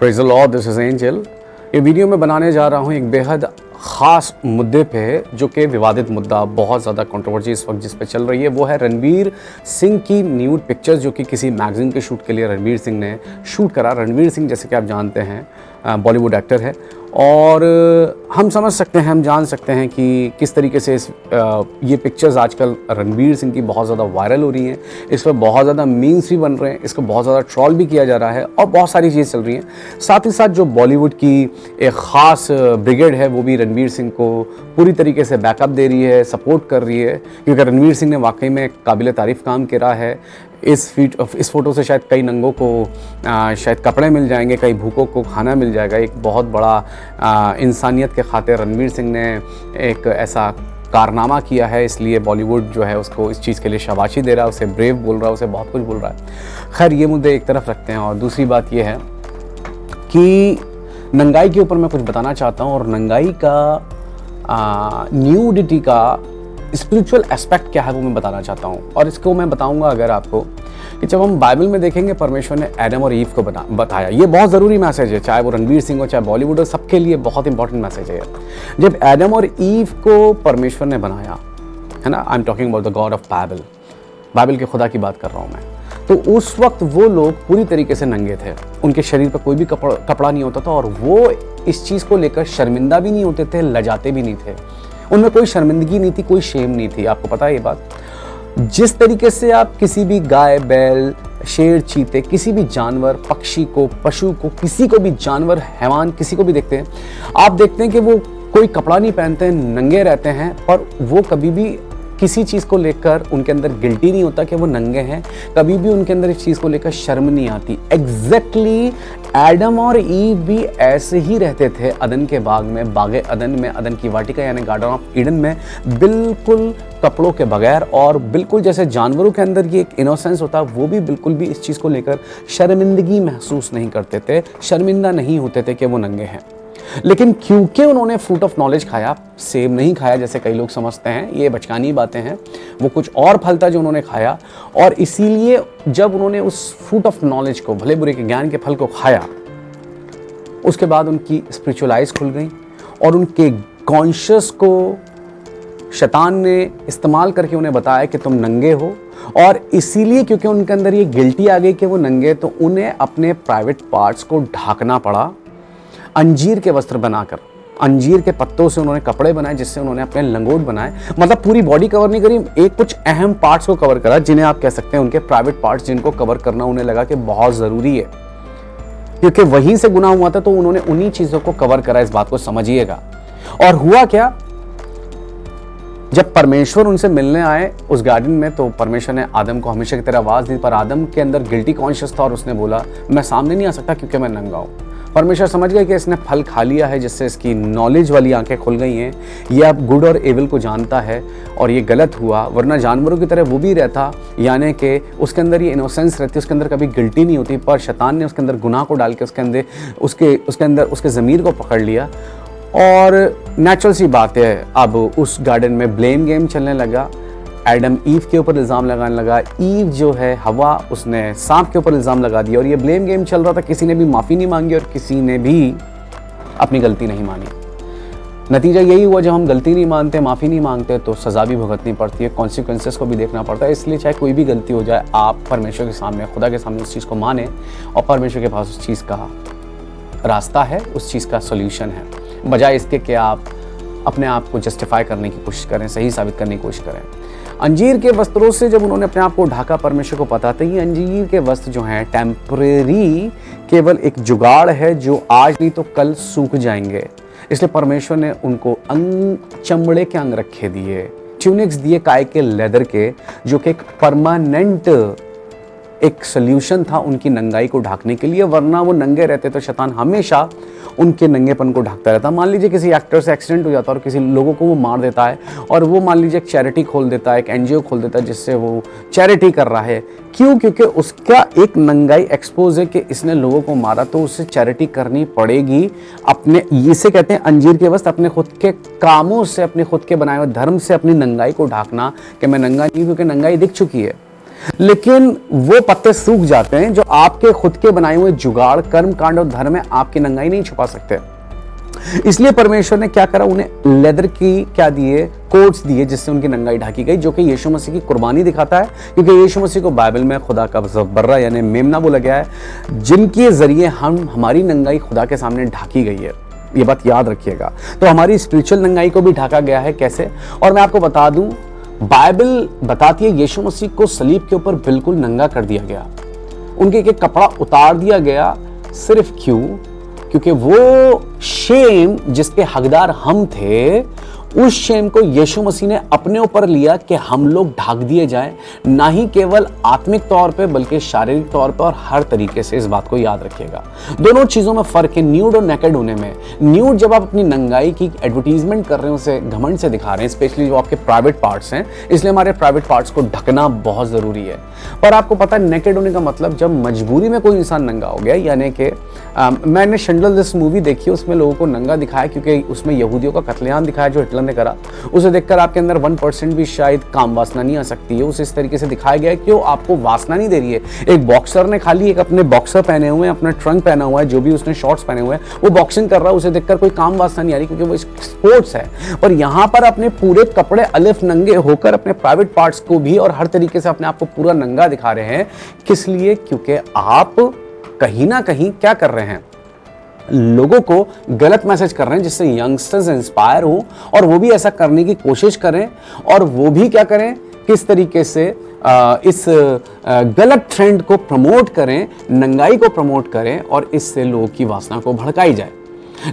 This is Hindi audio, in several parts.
Praise the Lord, this is angel. ये वीडियो मैं बनाने जा रहा हूँ एक बेहद ख़ास मुद्दे पे, जो कि विवादित मुद्दा, बहुत ज़्यादा कंट्रोवर्सी इस वक्त जिस पे चल रही है, वो है रणवीर सिंह की न्यूड पिक्चर्स, जो कि किसी मैगज़ीन के शूट के लिए रणवीर सिंह ने शूट करा। रणवीर सिंह, जैसे कि आप जानते हैं, बॉलीवुड एक्टर है और हम समझ सकते हैं, हम जान सकते हैं कि किस तरीके से ये पिक्चर्स आजकल रणवीर सिंह की बहुत ज़्यादा वायरल हो रही हैं। इस पर बहुत ज़्यादा मीम्स भी बन रहे हैं, इसको बहुत ज़्यादा ट्रोल भी किया जा रहा है और बहुत सारी चीज़ चल रही हैं। साथ ही साथ जो बॉलीवुड की एक ख़ास ब्रिगेड है, वो भी रणवीर सिंह को पूरी तरीके से बैकअप दे रही है, सपोर्ट कर रही है, क्योंकि रणवीर सिंह ने वाकई में काबिल तारीफ़ काम करा है। इस फ़ोटो से शायद कई नंगों को शायद कपड़े मिल जाएंगे, कई भूखों को खाना मिल जाएगा। एक बहुत बड़ा इंसानियत के खातिर रणवीर सिंह ने एक ऐसा कारनामा किया है, इसलिए बॉलीवुड जो है उसको इस चीज़ के लिए शाबाशी दे रहा है, उसे ब्रेव बोल रहा है, उसे बहुत कुछ बोल रहा है। खैर, ये मुद्दे एक तरफ रखते हैं और दूसरी बात ये है कि नंगाई के ऊपर मैं कुछ बताना चाहता हूँ और नंगाई का न्यूडिटी का स्पिरिचुअल एस्पेक्ट क्या है वो मैं बताना चाहता हूँ। और इसको मैं बताऊँगा अगर आपको कि जब हम बाइबल में देखेंगे, परमेश्वर ने एडम और ईव को बताया। ये बहुत ज़रूरी मैसेज है, चाहे वो रणवीर सिंह हो, चाहे बॉलीवुड हो, सबके लिए बहुत इंपॉर्टेंट मैसेज है। जब एडम और ईव को परमेश्वर ने बनाया, है ना, I am talking about the God of Bible के खुदा की बात कर रहा हूँ मैं, तो उस वक्त वो लोग पूरी तरीके से नंगे थे, उनके शरीर पर कोई भी कपड़ा नहीं होता था और वो इस चीज़ को लेकर शर्मिंदा भी नहीं होते थे, लजाते भी नहीं थे। उनमें कोई शर्मिंदगी नहीं थी, कोई शेम नहीं थी। आपको पता है ये बात? जिस तरीके से आप किसी भी गाय, बैल, शेर, चीते, किसी भी जानवर, पक्षी को, पशु को, किसी को भी जानवर, हैवान, किसी को भी देखते हैं, आप देखते हैं कि वो कोई कपड़ा नहीं पहनते हैं, नंगे रहते हैं, पर वो कभी भी किसी चीज़ को लेकर उनके अंदर गिल्टी नहीं होता कि वो नंगे हैं। कभी भी उनके अंदर इस चीज़ को लेकर शर्म नहीं आती। एग्जैक्टली एडम और ईव भी ऐसे ही रहते थे अदन के बाग में, बागे अदन में, अदन की वाटिका यानी गार्डन ऑफ ईडन में, बिल्कुल कपड़ों के बगैर, और बिल्कुल जैसे जानवरों के अंदर ये एक इनोसेंस होता है, वो भी बिल्कुल भी इस चीज़ को लेकर शर्मिंदगी महसूस नहीं करते थे, शर्मिंदा नहीं होते थे कि वो नंगे हैं। लेकिन क्योंकि उन्होंने फ्रूट ऑफ नॉलेज खाया, सेब नहीं खाया जैसे कई लोग समझते हैं, ये बचकानी बातें हैं, वो कुछ और फल था जो उन्होंने खाया, और इसीलिए जब उन्होंने उस फ्रूट ऑफ नॉलेज को, भले बुरे के ज्ञान के फल को खाया, उसके बाद उनकी स्पिरिचुअल आइज खुल गई और उनके कॉन्शियस को शैतान ने इस्तेमाल करके उन्हें बताया कि तुम नंगे हो। और इसीलिए क्योंकि उनके अंदर ये गिल्टी आ गई कि वो नंगे, तो उन्हें अपने प्राइवेट पार्ट्स को ढांकना पड़ा अंजीर के वस्त्र बनाकर। अंजीर के पत्तों से उन्होंने कपड़े बनाए, जिससे उन्होंने अपने लंगोट बनाए। मतलब पूरी बॉडी कवर नहीं करी, एक कुछ अहम पार्ट्स को कवर करा, जिन्हें आप कह सकते हैं उनके प्राइवेट पार्ट्स, जिनको कवर करना उन्हें लगा कि बहुत ज़रूरी है, क्योंकि वहीं से गुनाह हुआ था, तो उन्होंने उन्हीं चीज़ों को कवर करा। इस बात को समझिएगा। और हुआ क्या, जब परमेश्वर उनसे मिलने आए उस गार्डन में, तो परमेश्वर ने आदम को हमेशा की तरह आवाज़ दी, पर आदम के अंदर गिल्टी कॉन्शियस था और उसने बोला, मैं सामने नहीं आ सकता क्योंकि मैं नंगा हूँ। परमेश्वर समझ गए कि इसने फल खा लिया है, जिससे इसकी नॉलेज वाली आंखें खुल गई हैं, ये अब गुड और एविल को जानता है, और ये गलत हुआ। वरना जानवरों की तरह वो भी रहता, यानी कि उसके अंदर ये इनोसेंस रहती, उसके अंदर कभी गिल्टी नहीं होती, पर शैतान ने उसके अंदर गुनाह को डाल के उसके अंदर उसके ज़मीर को पकड़ लिया। और नेचुरल सी बात है, अब उस गार्डन में ब्लेम गेम चलने लगा। एडम ईव के ऊपर इल्ज़ाम लगाने लगा, ईव जो है हवा, उसने सांप के ऊपर इल्ज़ाम लगा दिया, और ये ब्लेम गेम चल रहा था। किसी ने भी माफ़ी नहीं मांगी और किसी ने भी अपनी गलती नहीं मानी। नतीजा यही हुआ, जब हम गलती नहीं मानते, माफ़ी नहीं मांगते, तो सज़ा भी भुगतनी पड़ती है, कॉन्सिक्वेंसेस को भी देखना पड़ता है। इसलिए चाहे कोई भी गलती हो जाए, आप परमेश्वर के सामने, खुदा के सामने उस चीज़ को माने, और परमेश्वर के पास उस चीज़ का रास्ता है, उस चीज़ का सोल्यूशन है, बजाय इसके कि आप अपने आप को जस्टिफाई करने की कोशिश करें, सही साबित करने की कोशिश करें। अंजीर के वस्त्रों से जब उन्होंने अपने आप को ढाका, परमेश्वर को पता था ये अंजीर के वस्त्र जो हैं टेम्परेरी, केवल एक जुगाड़ है, जो आज नहीं तो कल सूख जाएंगे। इसलिए परमेश्वर ने उनको चमड़े के अंग रखे दिए, ट्यूनिक्स दिए काय के, लेदर के, जो कि एक परमानेंट एक सोल्यूशन था उनकी नंगाई को ढाकने के लिए। वरना वो नंगे रहते तो शैतान हमेशा उनके नंगेपन को ढकता रहता। मान लीजिए किसी एक्टर से एक्सीडेंट हो जाता है और किसी लोगों को वो मार देता है, और वो मान लीजिए एक चैरिटी खोल देता है, एक एनजीओ खोल देता है, जिससे वो चैरिटी कर रहा है। क्यों? क्योंकि उसका एक नंगाई एक्सपोज है कि इसने लोगों को मारा, तो उसे चैरिटी करनी पड़ेगी। अपने, इसे कहते हैं अंजीर के वस्त्र, अपने खुद के कामों से, अपने खुद के बनाए हुए धर्म से अपनी नंगाई को ढाकना, कि मैं नंगा नहीं, क्योंकि नंगाई दिख चुकी है। लेकिन वो पत्ते सूख जाते हैं जो आपके खुद के बनाए हुए जुगाड़, कर्म कांड और धर्म में आपकी नंगाई नहीं छुपा सकते। इसलिए परमेश्वर ने क्या करा, उन्हें लेदर की क्या दिए, कोट्स दिए, जिससे उनकी नंगाई ढकी गई, जो कि यीशु मसीह की कुर्बानी दिखाता है। क्योंकि यीशु मसीह को बाइबल में खुदा का बर्रा यानी मेमना बोला गया है, जिनके जरिए हमारी नंगाई खुदा के सामने ढकी गई है। ये बात याद रखिएगा। तो हमारी स्पिरिचुअल नंगाई को भी ढका गया है। कैसे? और मैं आपको बता दूं, बाइबल बताती है यीशु मसीह को सलीब के ऊपर बिल्कुल नंगा कर दिया गया, उनके एक कपड़ा उतार दिया गया। सिर्फ क्यों? क्योंकि वो शेम जिसके हकदार हम थे, उस शेम को यीशु मसीह ने अपने ऊपर लिया कि हम लोग ढक दिए जाएं, ना ही केवल आत्मिक तौर पे बल्कि शारीरिक तौर पे और हर तरीके से। इस बात को याद रखिएगा। दोनों चीजों में फर्क है, न्यूड और नेकेड होने में। न्यूड जब आप अपनी नंगाई की एडवर्टीजमेंट कर रहे हैं, उसे घमंड से दिखा रहे हैं, स्पेशली जो आपके प्राइवेट पार्ट्स हैं, इसलिए हमारे प्राइवेट पार्ट्स को ढकना बहुत जरूरी है। पर आपको पता है नेकेड होने का मतलब, जब मजबूरी में कोई इंसान नंगा हो गया, यानी कि मैंने शिंडलर लिस्ट मूवी देखी, उसमें लोगों को नंगा दिखाया क्योंकि उसमें यहूदियों का कत्लेआम दिखाया जो हिटलर ने करा। उसे देखकर आपके अंदर 1% भी शायद काम वासना नहीं आ सकती है। उसे इस तरीके से दिखाया गया है कि वो आपको वासना नहीं दे रही है। एक बॉक्सर ने खाली एक अपने बॉक्सर पहने हुए हैं, अपना ट्रंक पहना हुआ है, जो भी उसने शॉर्ट्स पहने हुए हैं, वो बॉक्सिंग कर रहा है, उसे देखकर कोई काम वासना नहीं आ रही क्योंकि वो स्पोर्ट्स है। पर यहां पर अपने पूरे कपड़े अलिफ नंगे होकर अपने प्राइवेट पार्ट्स को भी और हर तरीके से अपने आप को पूरा नंगा दिखा रहे हैं। किस लिए? क्योंकि आप कहीं ना कहीं क्या कर रहे हैं, लोगों को गलत मैसेज कर रहे हैं, जिससे यंगस्टर्स इंस्पायर हो और वो भी ऐसा करने की कोशिश करें, और वो भी क्या करें, किस तरीके से इस गलत ट्रेंड को प्रमोट करें, नंगाई को प्रमोट करें, और इससे लोगों की वासना को भड़काई जाए।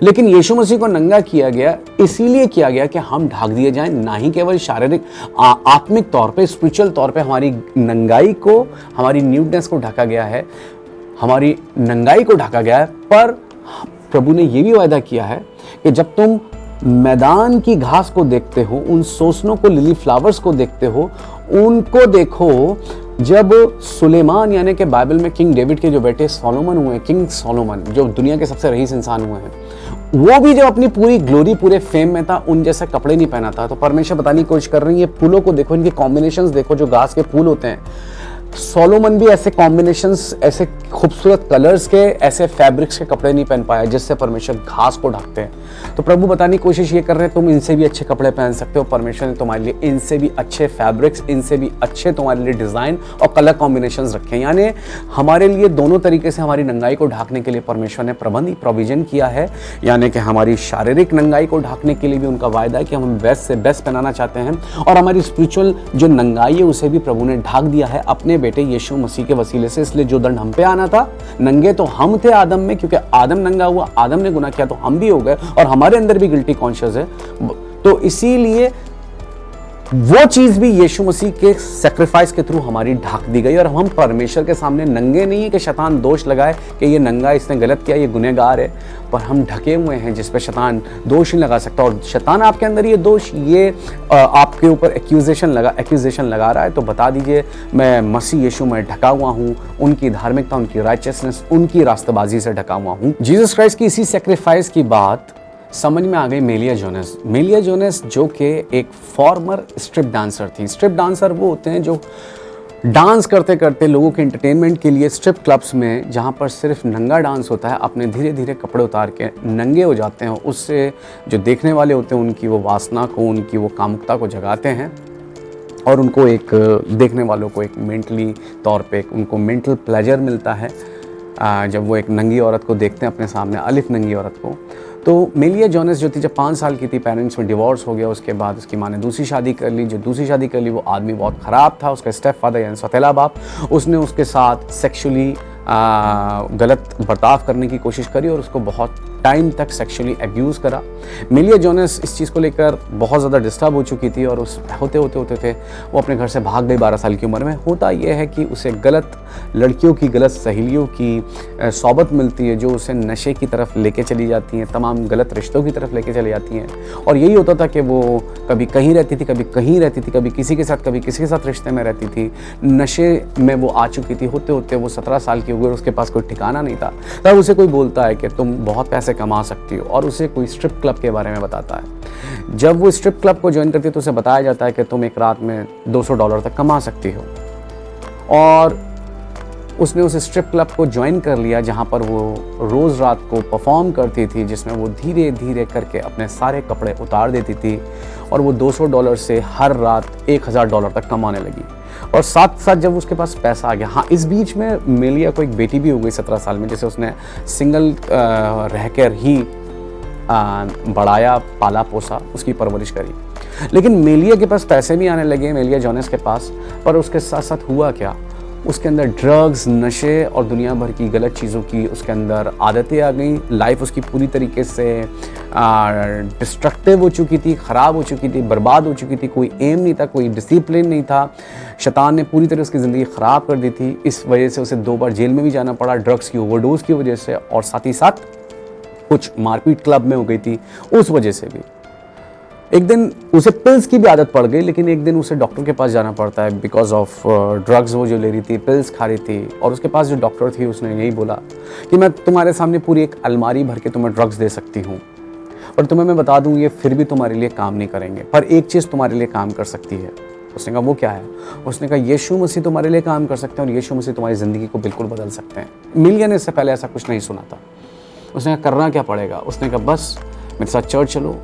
लेकिन यीशु मसीह को नंगा किया गया इसीलिए किया गया कि हम ढक दिए जाएं, ना ही केवल शारीरिक आत्मिक तौर पे, स्पिरिचुअल तौर पे हमारी नंगाई को, हमारी न्यूडनेस को ढका गया है, हमारी नंगाई को ढका गया है। पर प्रभु ने यह भी वायदा किया है कि जब तुम मैदान की घास को देखते हो, उन सोसनों को, लिली फ्लावर्स को देखते हो, उनको देखो। जब सुलेमान यानी कि बाइबल में किंग डेविड के जो बेटे सोलोमन हुए, किंग सोलोमन जो दुनिया के सबसे रईस इंसान हुए हैं, वो भी जब अपनी पूरी ग्लोरी, पूरे फेम में था, उन जैसे कपड़े नहीं पहना था। तो परमेश्वर बताने की कोशिश कर रही है, फूलों को देखो, इनके कॉम्बिनेशंस देखो, जो घास के फूल होते हैं। सोलोमन भी ऐसे कॉम्बिनेशंस, ऐसे खूबसूरत कलर्स के, ऐसे फैब्रिक्स के कपड़े नहीं पहन पाया जिससे परमेश्वर घास को ढकते हैं। तो प्रभु बताने की कोशिश ये कर रहे हैं, तुम इनसे भी अच्छे कपड़े पहन सकते हो। परमेश्वर ने तुम्हारे लिए इनसे भी अच्छे फैब्रिक्स, इनसे भी अच्छे तुम्हारे लिए डिजाइन और कलर कॉम्बिनेशंस रखे हैं। यानी हमारे लिए दोनों तरीके से हमारी नंगाई को ढकने के लिए परमेश्वर ने प्रोविजन किया है। यानी कि हमारी शारीरिक नंगाई को ढकने के लिए भी उनका वायदा है कि हम बेस्ट से बेस्ट पहनाना चाहते हैं, और हमारी स्पिरिचुअल जो नंगाई है उसे भी प्रभु ने ढक दिया है अपने बेटे यीशु मसीह के वसीले से। इसलिए जो दंड हम पे आना था, नंगे तो हम थे आदम में, क्योंकि आदम नंगा हुआ, आदम ने गुनाह किया तो हम भी हो गए, और हमारे अंदर भी गिल्टी कॉन्शियस है। तो इसीलिए वो चीज भी यीशु मसीह के सैक्रिफाइस के थ्रू हमारी ढक दी गई, और हम परमेश्वर के सामने नंगे नहीं है कि शैतान दोष लगाए कि ये नंगा, इसने गलत किया, ये गुनहगार है। पर हम ढके हुए हैं जिस पे शैतान दोष नहीं लगा सकता। और शैतान आपके अंदर ये दोष, ये आपके ऊपर एक्यूजेशन लगा रहा है, तो बता दीजिए, मैं मसीह यीशु में ढका हुआ हूँ, उनकी धार्मिकता, उनकी राइचियसनेस, उनकी रास्तबाजी से ढका हुआ हूँ। जीसस क्राइस्ट की इसी सैक्रिफाइस की बात समझ में आ गई मेलिया जोनेस, जो कि एक फॉर्मर स्ट्रिप डांसर थी। स्ट्रिप डांसर वो होते हैं जो डांस करते करते लोगों के एंटरटेनमेंट के लिए स्ट्रिप क्लब्स में, जहाँ पर सिर्फ नंगा डांस होता है, अपने धीरे धीरे कपड़े उतार के नंगे हो जाते हैं। उससे जो देखने वाले होते हैं उनकी वो वासना को, उनकी वो कामुकता को जगाते हैं, और उनको एक देखने वालों को एक मेंटली तौर पे उनको मेंटल प्लेजर मिलता है जब वो एक नंगी औरत को देखते हैं अपने सामने, अलिफ नंगी औरत को। तो मेलिया जोनेस जो थी, जब 5 साल की थी, पेरेंट्स में डिवोर्स हो गया। उसके बाद उसकी माँ ने दूसरी शादी कर ली। जो दूसरी शादी कर ली वो आदमी बहुत ख़राब था, उसका स्टेप फादर यानी सौतेला बाप। उसने उसके साथ सेक्सुअली गलत बर्ताव करने की कोशिश करी और उसको बहुत टाइम तक सेक्सुअली एब्यूज़ करा। मेलिया जोनेस इस चीज़ को लेकर बहुत ज़्यादा डिस्टर्ब हो चुकी थी, और उस होते थे वो अपने घर से भाग गई 12 साल की उम्र में। होता यह है कि उसे गलत लड़कियों की, गलत सहेलियों की सोबत मिलती है, जो उसे नशे की तरफ लेके चली जाती हैं, तमाम गलत रिश्तों की तरफ लेके चली जाती हैं। और यही होता था कि वो कभी कहीं रहती थी, कभी कहीं रहती थी, कभी किसी के साथ, कभी किसी के साथ रिश्ते में रहती थी। नशे में वो आ चुकी थी। होते होते वो 17 साल की हो गई और उसके पास कोई ठिकाना नहीं था। तब उसे कोई बोलता है कि तुम बहुत पैसे कमा सकती हो, और उसे कोई स्ट्रिप क्लब के बारे में बताता है। जब वो स्ट्रिप क्लब को ज्वाइन करती है तो उसे बताया जाता है कि तुम एक रात में $200 तक कमा सकती हो। और उसने उस स्ट्रिप क्लब को ज्वाइन कर लिया जहाँ पर वो रोज़ रात को परफॉर्म करती थी, जिसमें वो धीरे धीरे करके अपने सारे कपड़े उतार देती थी और वो $200 से हर रात $1000 तक कमाने लगी। और साथ साथ जब उसके पास पैसा आ गया, हाँ इस बीच में मेलिया को एक बेटी भी हो गई 17 साल में, जिसे उसने सिंगल रहकर ही बढ़ाया, पाला पोसा, उसकी परवरिश करी। लेकिन मेलिया के पास पैसे भी आने लगे, मेलिया जोनास के पास, पर उसके साथ साथ हुआ क्या, उसके अंदर ड्रग्स, नशे और दुनिया भर की गलत चीज़ों की उसके अंदर आदतें आ गई। लाइफ उसकी पूरी तरीके से डिस्ट्रक्टिव हो चुकी थी, ख़राब हो चुकी थी, बर्बाद हो चुकी थी। कोई एम नहीं था, कोई डिसिप्लिन नहीं था। शैतान ने पूरी तरह उसकी ज़िंदगी ख़राब कर दी थी। इस वजह से उसे 2 बार जेल में भी जाना पड़ा, ड्रग्स की ओवरडोज की वजह से, और साथ ही साथ कुछ मारपीट क्लब में हो गई थी उस वजह से भी। एक दिन उसे पिल्स की भी आदत पड़ गई, लेकिन एक दिन उसे डॉक्टर के पास जाना पड़ता है बिकॉज ऑफ ड्रग्स वो जो ले रही थी, पिल्स खा रही थी। और उसके पास जो डॉक्टर थी उसने यही बोला कि मैं तुम्हारे सामने पूरी एक अलमारी भर के तुम्हें ड्रग्स दे सकती हूँ, और तुम्हें मैं बता दूँ ये फिर भी तुम्हारे लिए काम नहीं करेंगे, पर एक चीज़ तुम्हारे लिए काम कर सकती है। उसने कहा वो क्या है? उसने कहा यीशु मसीह तुम्हारे लिए काम कर सकते हैं और यीशु मसीह तुम्हारी ज़िंदगी को बिल्कुल बदल सकते हैं। मेलिया ने इससे पहले ऐसा कुछ नहीं सुना था। उसने कहा करना क्या पड़ेगा? उसने कहा बस मेरे साथ चर्च चलो,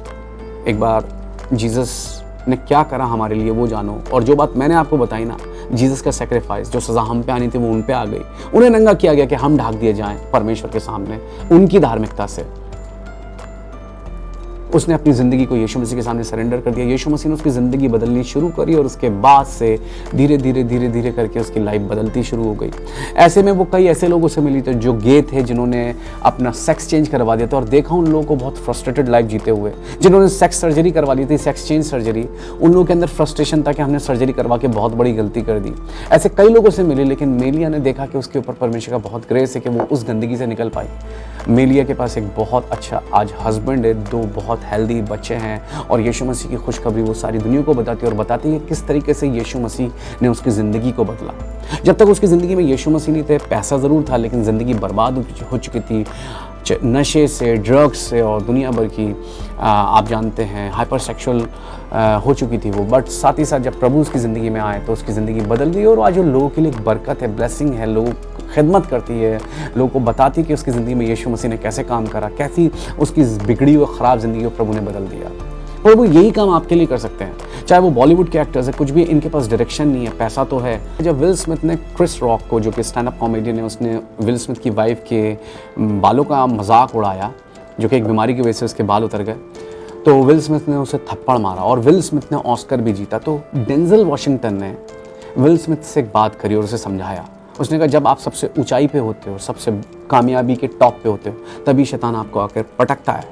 एक बार जीसस ने क्या करा हमारे लिए वो जानो, और जो बात मैंने आपको बताई ना, जीसस का सेक्रीफाइस, जो सज़ा हम पे आनी थी वो उन पे आ गई। उन्हें नंगा किया गया कि हम ढाक दिए जाएं परमेश्वर के सामने उनकी धार्मिकता से। उसने अपनी ज़िंदगी को यीशु मसीह के सामने सरेंडर कर दिया। यीशु मसीह ने उसकी ज़िंदगी बदलनी शुरू करी और उसके बाद से धीरे धीरे करके उसकी लाइफ बदलती शुरू हो गई। ऐसे में वो कई ऐसे लोगों से मिली थे जो गे थे, जिन्होंने अपना सेक्स चेंज करवा दिया था, और देखा उन लोगों को बहुत फ्रस्ट्रेटेड लाइफ जीते हुए, जिन्होंने सेक्स सर्जरी करवा ली थी, सेक्स चेंज सर्जरी। उन लोगों के अंदर फ्रस्ट्रेशन था कि हमने सर्जरी करवा के बहुत बड़ी गलती कर दी। ऐसे कई लोगों से मिली, लेकिन मेलिया ने देखा कि उसके ऊपर परमेश्वर का बहुत ग्रेस है कि वो उस गंदगी से निकल पाई। मेलिया के पास एक बहुत अच्छा आज हस्बैंड है, 2 बहुत हेल्दी बच्चे हैं, और यीशु मसीह की खुशखबरी वो सारी दुनिया को बताती है और बताती है किस तरीके से यीशु मसीह ने उसकी ज़िंदगी को बदला। जब तक उसकी ज़िंदगी में यीशु मसीह नहीं थे, पैसा ज़रूर था, लेकिन ज़िंदगी बर्बाद हो चुकी थी नशे से, ड्रग्स से, और दुनिया भर की आप जानते हैं हाइपर सेक्सुअल हो चुकी थी वो। बट साथ ही साथ जब प्रभु उसकी ज़िंदगी में आए तो उसकी ज़िंदगी बदल गई, और आज वो लोगों के लिए एक बरकत है, ब्लेसिंग है, लोगों खिदमत करती है, लोगों को बताती है कि उसकी ज़िंदगी में यीशु मसीह ने कैसे काम करा, कैसी उसकी बिगड़ी हुई ख़राब ज़िंदगी को प्रभु ने बदल दिया। और वो यही काम आपके लिए कर सकते हैं, चाहे वो बॉलीवुड के एक्टर्स है, कुछ भी इनके पास डायरेक्शन नहीं है, पैसा तो है। जब विल स्मिथ ने क्रिस रॉक को, जो कि स्टैंड अप कॉमेडियन है, उसने विल स्मिथ की वाइफ के बालों का मजाक उड़ाया, जो कि एक बीमारी की वजह से उसके बाल उतर गए, तो विल स्मिथ ने उसे थप्पड़ मारा और विल स्मिथ ने ऑस्कर भी जीता। तो डेंजल वॉशिंगटन ने विल स्मिथ से एक बात करी और उसे समझाया। उसने कहा जब आप सबसे ऊंचाई पे होते हो, सबसे कामयाबी के टॉप पे होते हो, तभी शैतान आपको आकर पटकता है,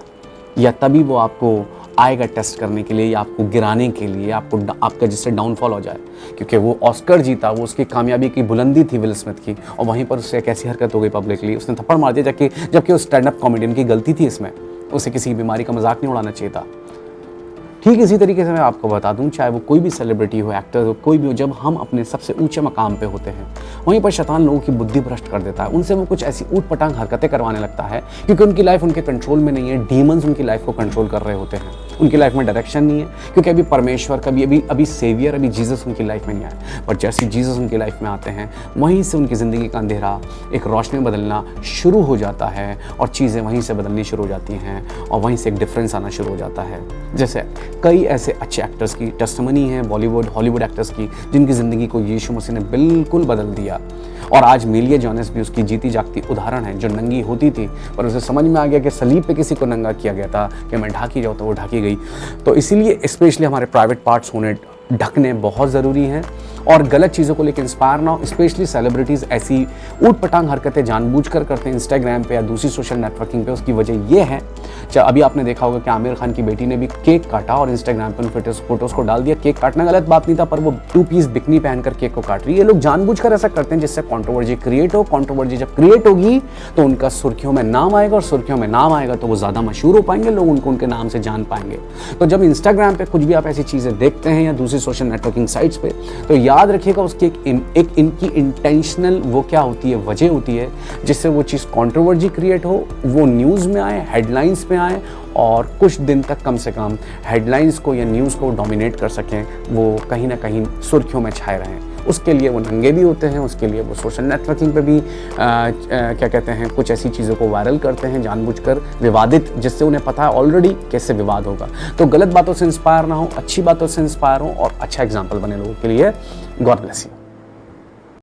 या तभी वो आपको आएगा टेस्ट करने के लिए, या आपको गिराने के लिए, आपका जिससे डाउनफॉल हो जाए। क्योंकि वो ऑस्कर जीता, वो उसकी कामयाबी की बुलंदी थी विल स्मिथ की, और वहीं पर उससे एक ऐसी हरकत हो गई पब्लिकली, उसने थप्पड़ मार दिया, जबकि वो स्टैंड अप कॉमेडियन की गलती थी इसमें, उसे किसी बीमारी का मजाक नहीं उड़ाना चाहिए था। ठीक इसी तरीके से मैं आपको बता दूं, चाहे वो कोई भी सेलिब्रिटी हो, एक्टर हो, कोई भी हो, जब हम अपने सबसे ऊंचे मकाम पे होते हैं, वहीं पर शैतान लोगों की बुद्धि भ्रष्ट कर देता है। उनसे वो कुछ ऐसी ऊट पटांग हरकतें करवाने लगता है, क्योंकि उनकी लाइफ उनके कंट्रोल में नहीं है। डीमंस उनकी लाइफ को कंट्रोल कर रहे होते हैं, उनकी लाइफ में डायरेक्शन नहीं है, क्योंकि अभी परमेश्वर अभी सेवियर, अभी जीसस उनकी लाइफ में नहीं आया। पर जैसे जीसस उनकी लाइफ में आते हैं, वहीं से उनकी ज़िंदगी का अंधेरा एक रोशनी बदलना शुरू हो जाता है, और चीज़ें वहीं से बदलनी शुरू हो जाती हैं, और वहीं से एक डिफरेंस आना शुरू हो जाता है। जैसे कई ऐसे अच्छे एक्टर्स की टेस्टिमनी है, बॉलीवुड हॉलीवुड एक्टर्स की, जिनकी ज़िंदगी को यीशु मसीह ने बिल्कुल बदल दिया। और आज मेलिया जोनास भी उसकी जीती जागती उदाहरण है, जो नंगी होती थी, पर उसे समझ में आ गया कि सलीब पे किसी को नंगा किया गया था कि मैं ढाकी जाऊँ, तो वो ढाकी गई। तो इसीलिए स्पेशली हमारे प्राइवेट पार्ट्स होने ढकने बहुत ज़रूरी हैं, और गलत चीज़ों को लेकर इंस्पायर ना हो। स्पेशली सेलिब्रिटीज़ ऐसी ऊट पटांग हरकतें जानबूझकर करते हैं इंस्टाग्राम पे या दूसरी सोशल नेटवर्किंग पे। उसकी वजह ये है, अभी आपने देखा होगा कि आमिर खान की बेटी ने भी केक काटा और इंस्टाग्राम पर उन फोटोज़ को डाल दिया। केक काटना गलत बात नहीं था, पर वो 2 पीस बिकनी पहनकर केक को काट रही है। ये लोग जानबूझकर ऐसा करते हैं जिससे कंट्रोवर्सी क्रिएट हो। कंट्रोवर्सी जब क्रिएट होगी तो उनका सुर्खियों में नाम आएगा, और सुर्खियों में नाम आएगा तो वो ज़्यादा मशहूर हो पाएंगे, लोग उनको उनके नाम से जान पाएंगे। तो जब इंस्टाग्राम पे कुछ भी आप ऐसी चीज़ें देखते हैं या दूसरी सोशल नेटवर्किंग साइट्स पे, तो याद रखिएगा उसकी एक इनकी इंटेंशनल वो क्या होती है, वजह होती है, जिससे वो चीज़ कंट्रोवर्सी क्रिएट हो, वो न्यूज़ में आए, हेडलाइंस में आए, और कुछ दिन तक कम से कम हेडलाइंस को या न्यूज़ को डोमिनेट कर सकें, वो कहीं ना कहीं सुर्खियों में छाए रहें। उसके लिए वो नंगे भी होते हैं, उसके लिए वो सोशल नेटवर्किंग पे भी क्या कहते हैं कुछ ऐसी चीज़ों को वायरल करते हैं जानबूझकर विवादित, जिससे उन्हें पता है ऑलरेडी कैसे विवाद होगा। तो गलत बातों से इंस्पायर ना हो, अच्छी बातों से इंस्पायर हो और अच्छा एग्जाम्पल बने लोगों के लिए। God bless you.